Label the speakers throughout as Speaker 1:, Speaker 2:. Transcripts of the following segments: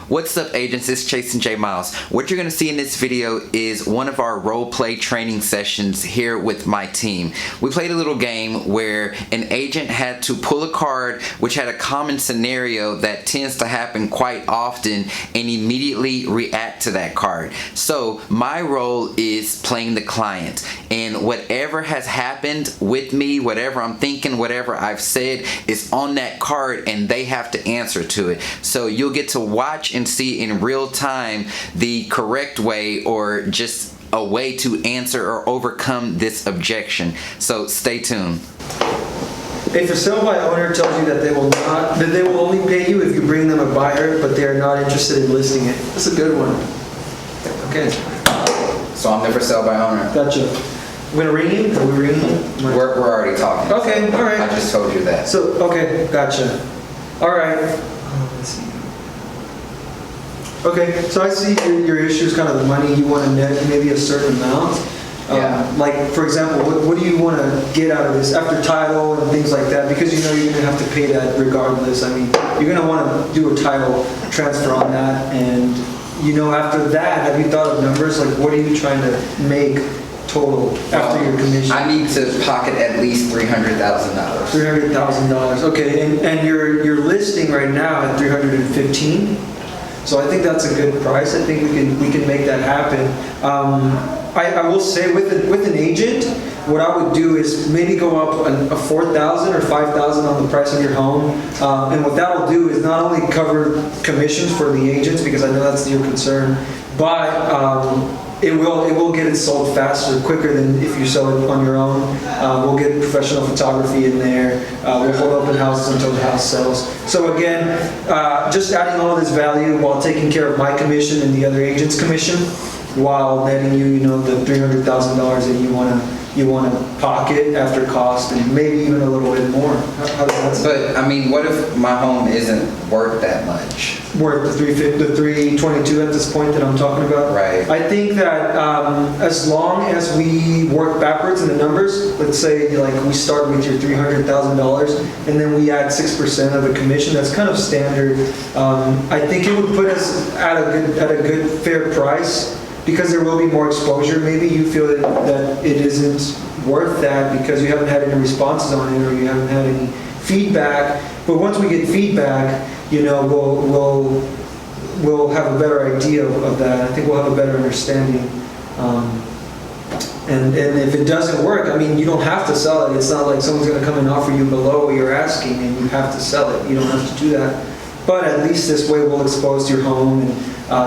Speaker 1: What's up, agents? It's Chastin J Miles. What you're going to see in this video is one of our role play training sessions here with my team. We played a little game where an agent had to pull a card which had a common scenario that tends to happen quite often and immediately react to that card. So my role is playing the client, and whatever has happened with me, whatever I'm thinking, whatever I've said is on that card and they have to answer to it. So you'll get to watch and see in real time the correct way or just a way to answer or overcome this objection. So stay tuned.
Speaker 2: A for sale by owner tells you that they will only pay you if you bring them a buyer, but they are not interested in listing it. That's a good one. Okay.
Speaker 1: So I'm the for sale by owner.
Speaker 2: Gotcha. We're gonna ring him? Are we ringing him?
Speaker 1: We're already talking.
Speaker 2: Okay, all right.
Speaker 1: I just told you that.
Speaker 2: So, okay, gotcha. All right. Let's see. Okay, so I see your issue is kind of the money. You want to net maybe a certain amount.
Speaker 1: Yeah.
Speaker 2: Like, for example, what do you want to get out of this after title and things like that? Because you know you're going to have to pay that regardless. I mean, you're going to want to do a title transfer on that. And, you know, after that, have you thought of numbers? Like, what are you trying to make total after your commission?
Speaker 1: I need to pocket at least $300,000.
Speaker 2: $300,000. Okay, and you're listing right now at $315,000. So I think that's a good price. I think we can make that happen. I will say with an agent, what I would do is maybe go up a $4,000 or $5,000 on the price of your home, and what that will do is not only cover commissions for the agents, because I know that's your concern, but it will get it sold faster, quicker than if you sell it on your own. We'll get professional photography in there. We'll hold open houses until the house sells. So again, just adding all this value while taking care of my commission and the other agent's commission, while netting you, the $300,000 that you want to pocket after cost, and maybe even a little bit more. How does that sound?
Speaker 1: But I mean, what if my home isn't worth that much?
Speaker 2: Worth the $322 at this point that I'm talking about?
Speaker 1: Right.
Speaker 2: I think that as long as we work backwards in the numbers, let's say like we start with your $300,000 and then we add 6% of the commission, that's kind of standard. I think it would put us at a good fair price, because there will be more exposure. Maybe you feel that it isn't worth that because you haven't had any responses on it or you haven't had any feedback. But once we get feedback, we'll have a better idea of that. I think we'll have a better understanding. And if it doesn't work, I mean, you don't have to sell it. It's not like someone's going to come and offer you below what you're asking and you have to sell it. You don't have to do that. But at least this way we'll expose your home, and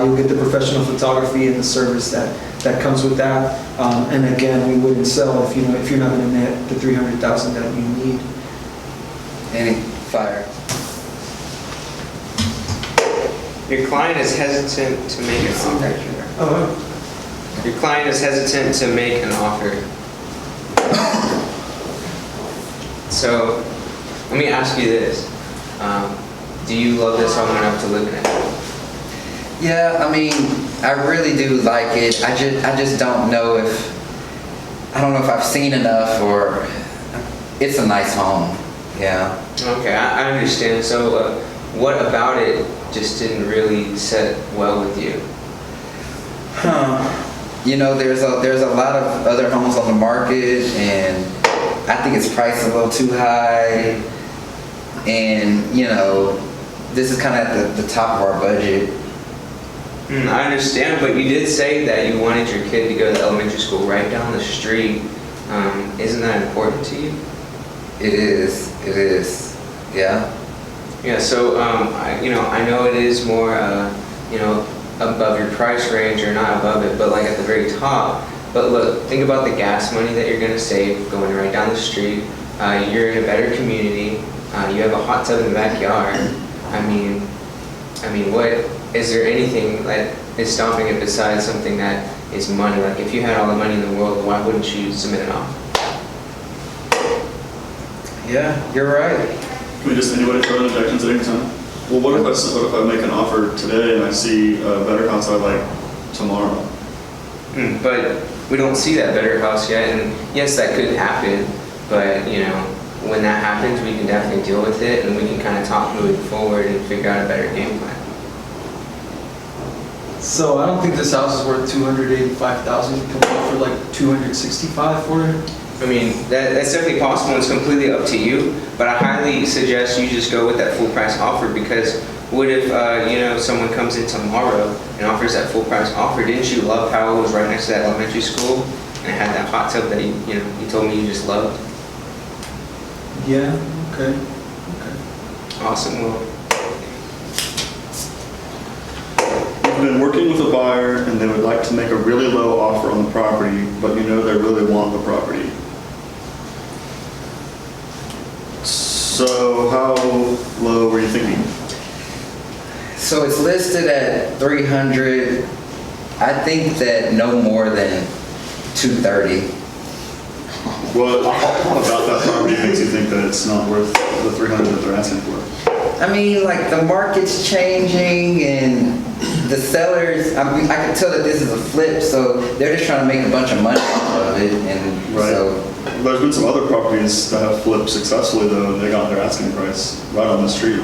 Speaker 2: you'll get the professional photography and the service that comes with that. And again, we wouldn't sell if you're not going to net the $300,000 that you need.
Speaker 1: Any fire?
Speaker 3: Your client is hesitant to make an offer. Your client is hesitant to make an offer. So let me ask you this. Do you love this home enough to live in it?
Speaker 1: Yeah, I mean, I really do like it. I just don't know if I've seen enough, or it's a nice home. Yeah. Okay,
Speaker 3: I understand. So what about it just didn't really set well with you?
Speaker 1: There's a lot of other homes on the market, and I think it's priced a little too high, and this is kind of at the top of our budget.
Speaker 3: I understand, but you did say that you wanted your kid to go to elementary school right down the street. Isn't that important to you?
Speaker 1: It is. Yeah.
Speaker 3: Yeah. So I know it is more above your price range, or not above it, but like at the very top. But look, think about the gas money that you're going to save going right down the street. You're in a better community. You have a hot tub in the backyard. I mean, what is there anything that is stopping it besides something that is money? Like, if you had all the money in the world, why wouldn't you submit an offer?
Speaker 1: Yeah, you're right.
Speaker 4: Can we just anybody throw in objections at any time? Well, what if I make an offer today and I see a better house I like tomorrow?
Speaker 3: But we don't see that better house yet, and yes, that could happen. But when that happens, we can definitely deal with it, and we can kind of talk moving forward and figure out a better game plan.
Speaker 2: So I don't think this house is worth 285,000. Can we offer like 265 for it?
Speaker 3: I mean, that's definitely possible. It's completely up to you, but I highly suggest you just go with that full price offer, because what if, someone comes in tomorrow and offers that full price offer? Didn't you love how it was right next to that elementary school and it had that hot tub that you told me you just loved?
Speaker 2: Yeah, okay.
Speaker 3: Awesome. Well,
Speaker 4: We've been working with a buyer and they would like to make a really low offer on the property, but they really want the property. So how low were you thinking?
Speaker 1: So it's listed at 300. I think that no more than 230.
Speaker 4: What about that property makes you think that it's not worth the 300 that they're asking for?
Speaker 1: I mean, like, the market's changing and the sellers, I can tell that this is a flip, so they're just trying to make a bunch of money off of it, and
Speaker 4: Right.
Speaker 1: so.
Speaker 4: There's been some other properties that have flipped successfully though, and they got their asking price right on the street.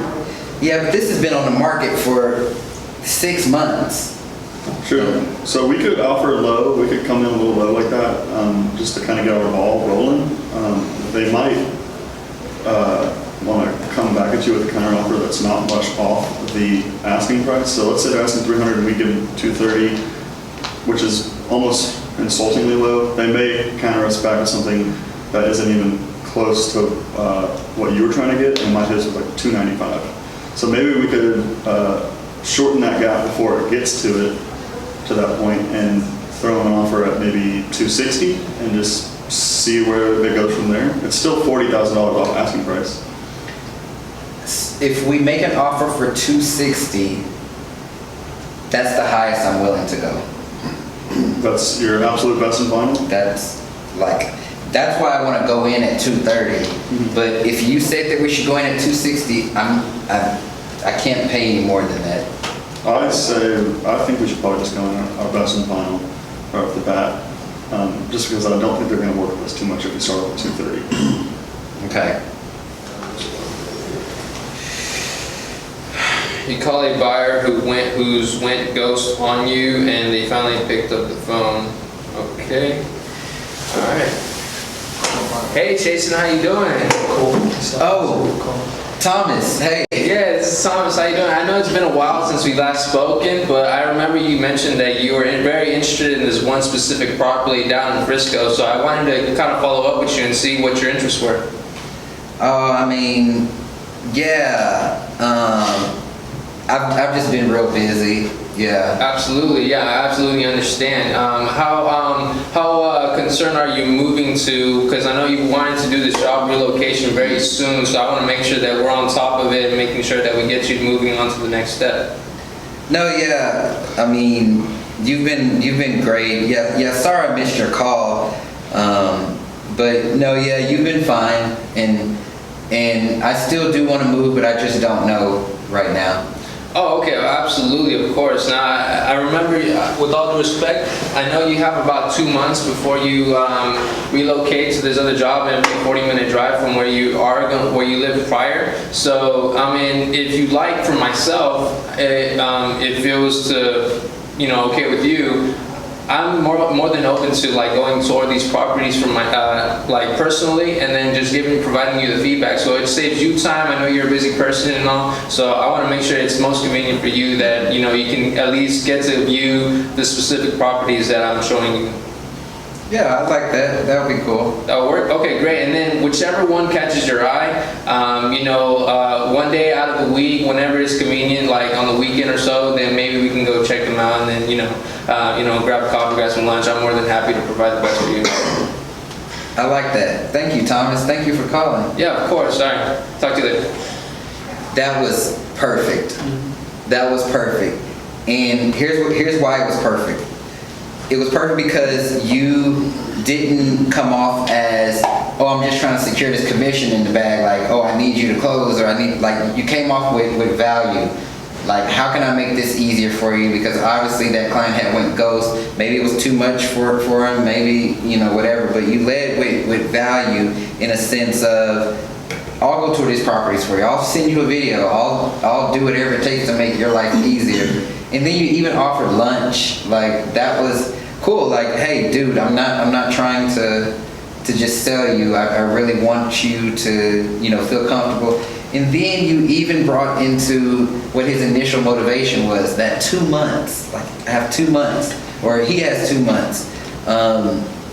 Speaker 1: Yeah, but this has been on the market for 6 months.
Speaker 4: Sure. So we could offer low, we could come in a little low like that, just to kind of get our ball rolling. They might want to come back at you with a counter offer that's not much off the asking price. So let's say they're asking 300 and we give them 230, which is almost insultingly low. They may counter us back with something that isn't even close to what you were trying to get, and might hit us with like 295. So maybe we could shorten that gap before it gets to that point, and throw them an offer at maybe 260 and just see where it goes from there. It's still $40,000 off asking price.
Speaker 1: If we make an offer for 260, that's the highest I'm willing to go.
Speaker 4: That's your absolute best and final?
Speaker 1: That's why I want to go in at 230. But if you said that we should go in at 260, I can't pay any more than that.
Speaker 4: I think we should probably just go in our best and final right off the bat, just because I don't think they're going to work with us too much if we start with 230.
Speaker 1: Okay.
Speaker 5: You call a buyer who's went ghost on you, and they finally picked up the phone. Okay. All right. Hey, Chastin, how you doing?
Speaker 1: Oh, Thomas, hey.
Speaker 5: Yeah, this is Thomas. How you doing? I know it's been a while since we last spoken, but I remember you mentioned that you were very interested in this one specific property down in Frisco, so I wanted to kind of follow up with you and see what your interests were.
Speaker 1: Oh, I mean, yeah. I've just been real busy. Yeah.
Speaker 5: Absolutely, yeah, I absolutely understand. How concerned are you moving to? Because I know you wanted to do this job relocation very soon, so I want to make sure that we're on top of it and making sure that we get you moving on to the next step.
Speaker 1: No, yeah. I mean, you've been great. Yeah. Sorry I missed your call. But no, yeah, you've been fine, and I still do want to move, but I just don't know right now.
Speaker 5: Oh, okay, well, absolutely, of course. Now, I remember, with all due respect, I know you have about 2 months before you relocate to this other job, and a 40-minute drive from where you lived prior. So, I mean, if you'd like, for myself, if it was to, okay with you, I'm more than open to going toward these properties from my personally, and then just providing you the feedback. So it saves you time. I know you're a busy person and all, so I want to make sure it's most convenient for you that you can at least get to view the specific properties that I'm showing you.
Speaker 1: Yeah, I'd like that. That would be cool.
Speaker 5: That'll work? Okay, great. And then whichever one catches your eye, one day out of the week, whenever it's convenient, like on the weekend or so, then maybe we can go check them out, and then, grab a coffee, grab some lunch. I'm more than happy to provide the best for you.
Speaker 1: I like that. Thank you, Thomas. Thank you for calling.
Speaker 5: Yeah, of course. All right. Talk to you later.
Speaker 1: That was perfect. That was perfect. And here's why it was perfect. It was perfect because you didn't come off as, oh, I'm just trying to secure this commission in the bag, like, oh, I need you to close, or you came off with value. Like, how can I make this easier for you? Because obviously that client had went ghost. Maybe it was too much for him, maybe, whatever. But you led with value in a sense of, I'll go tour these properties for you. I'll send you a video. I'll do whatever it takes to make your life easier. And then you even offered lunch. Like, that was cool. Like, hey, dude, I'm not trying to just sell you. I really want you to, you know, feel comfortable. And then you even brought into what his initial motivation was, that 2 months. Like, I have 2 months, or he has 2 months.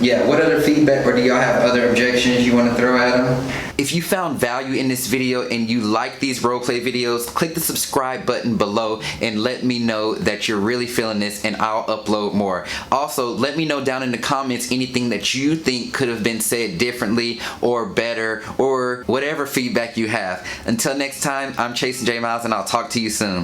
Speaker 1: Yeah, what other feedback, or do y'all have other objections you want to throw at him? If you found value in this video and you like these roleplay videos, click the subscribe button below and let me know that you're really feeling this, and I'll upload more. Also, let me know down in the comments anything that you think could have been said differently or better, or whatever feedback you have. Until next time, I'm Chastin J. Miles, and I'll talk to you soon.